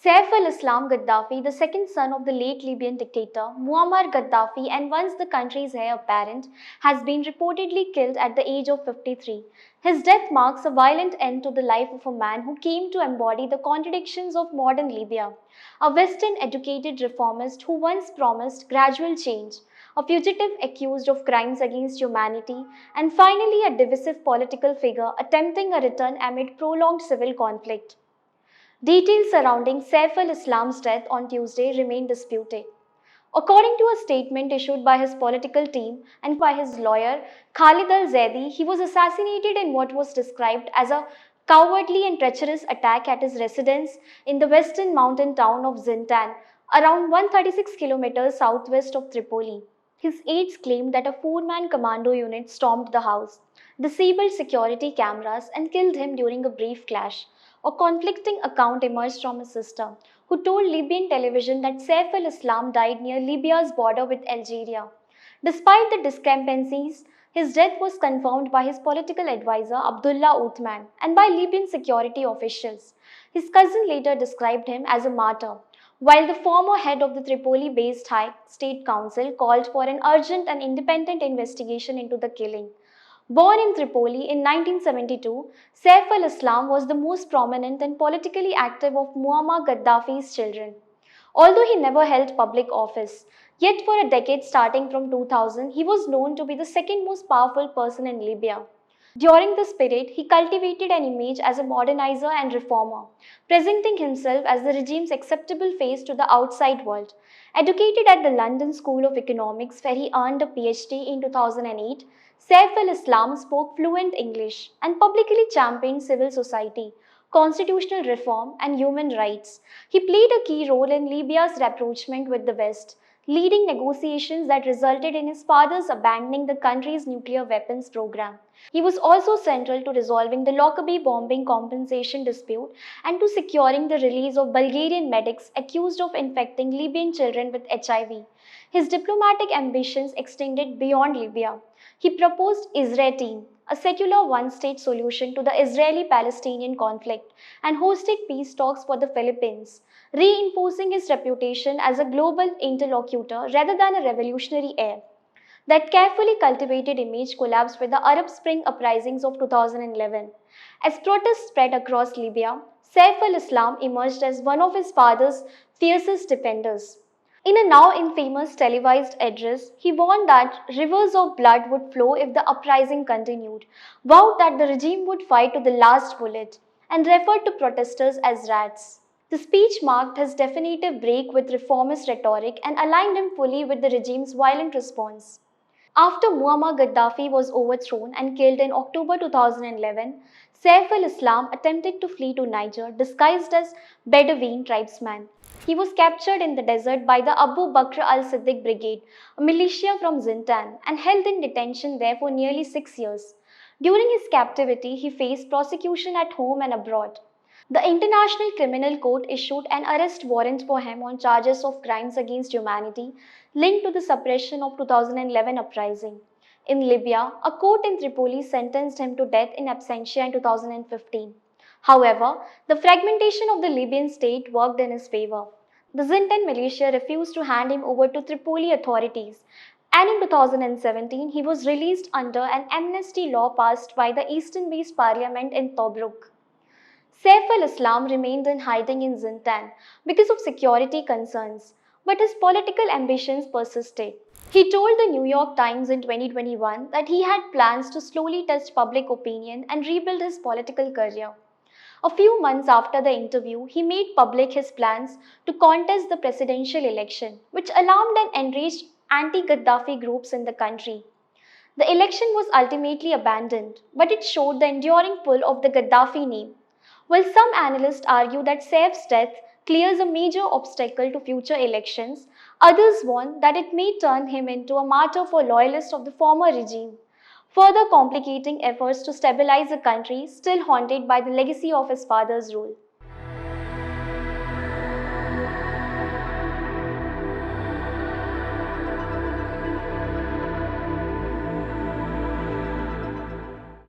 Saif al-Islam Gaddafi, the second son of the late Libyan dictator Muammar Gaddafi and once the country's heir apparent, has been reportedly killed at the age of 53. His death marks a violent end to the life of a man who came to embody the contradictions of modern Libya, a Western-educated reformist who once promised gradual change, a fugitive accused of crimes against humanity, and finally a divisive political figure attempting a return amid prolonged civil conflict. Details surrounding Saif al-Islam's death on Tuesday remain disputed. According to a statement issued by his political team and by his lawyer Khalid al-Zaidi, he was assassinated in what was described as a cowardly and treacherous attack at his residence in the western mountain town of Zintan, around 136 kilometers southwest of Tripoli. His aides claimed that a four-man commando unit stormed the house, disabled security cameras, and killed him during a brief clash. A conflicting account emerged from his sister, who told Libyan television that Saif al-Islam died near Libya's border with Algeria. Despite the discrepancies, his death was confirmed by his political advisor Abdullah Uthman and by Libyan security officials. His cousin later described him as a martyr, while the former head of the Tripoli-based High State Council called for an urgent and independent investigation into the killing. Born in Tripoli in 1972, Saif al-Islam was the most prominent and politically active of Muammar Gaddafi's children. Although he never held public office, yet for a decade starting from 2000, he was known to be the second most powerful person in Libya. During this period, he cultivated an image as a modernizer and reformer, presenting himself as the regime's acceptable face to the outside world. Educated at the London School of Economics, where he earned a PhD in 2008, Saif al-Islam spoke fluent English and publicly championed civil society, constitutional reform, and human rights. He played a key role in Libya's rapprochement with the West, leading negotiations that resulted in his father's abandoning the country's nuclear weapons program. He was also central to resolving the Lockerbie bombing compensation dispute and to securing the release of Bulgarian medics accused of infecting Libyan children with HIV. His diplomatic ambitions extended beyond Libya. He proposed Israel, a secular one-state solution to the Israeli-Palestinian conflict, and hosted peace talks for the Philippines, reinforcing his reputation as a global interlocutor rather than a revolutionary heir. That carefully cultivated image collapsed with the Arab Spring uprisings of 2011. As protests spread across Libya, Saif al-Islam emerged as one of his father's fiercest defenders. In a now infamous televised address, he warned that rivers of blood would flow if the uprising continued, vowed that the regime would fight to the last bullet, and referred to protesters as rats. The speech marked his definitive break with reformist rhetoric and aligned him fully with the regime's violent response. After Muammar Gaddafi was overthrown and killed in October 2011, Saif al-Islam attempted to flee to Niger disguised as Bedouin tribesman. He was captured in the desert by the Abu Bakr al-Siddiq Brigade, a militia from Zintan, and held in detention there for nearly 6 years. During his captivity, he faced prosecution at home and abroad. The International Criminal Court issued an arrest warrant for him on charges of crimes against humanity linked to the suppression of 2011 uprising. In Libya, a court in Tripoli sentenced him to death in absentia in 2015. However, the fragmentation of the Libyan state worked in his favor. The Zintan militia refused to hand him over to Tripoli authorities, and in 2017 he was released under an amnesty law passed by the Eastern-based parliament in Tobruk. Saif al-Islam remained in hiding in Zintan because of security concerns, but his political ambitions persisted. He told the New York Times in 2021 that he had plans to slowly test public opinion and rebuild his political career. A few months after the interview, he made public his plans to contest the presidential election, which alarmed and enraged anti-Gaddafi groups in the country. The election was ultimately abandoned, but it showed the enduring pull of the Gaddafi name. While some analysts argue that Saif's death clears a major obstacle to future elections, others warn that it may turn him into a martyr for loyalists of the former regime, further complicating efforts to stabilize a country still haunted by the legacy of his father's rule.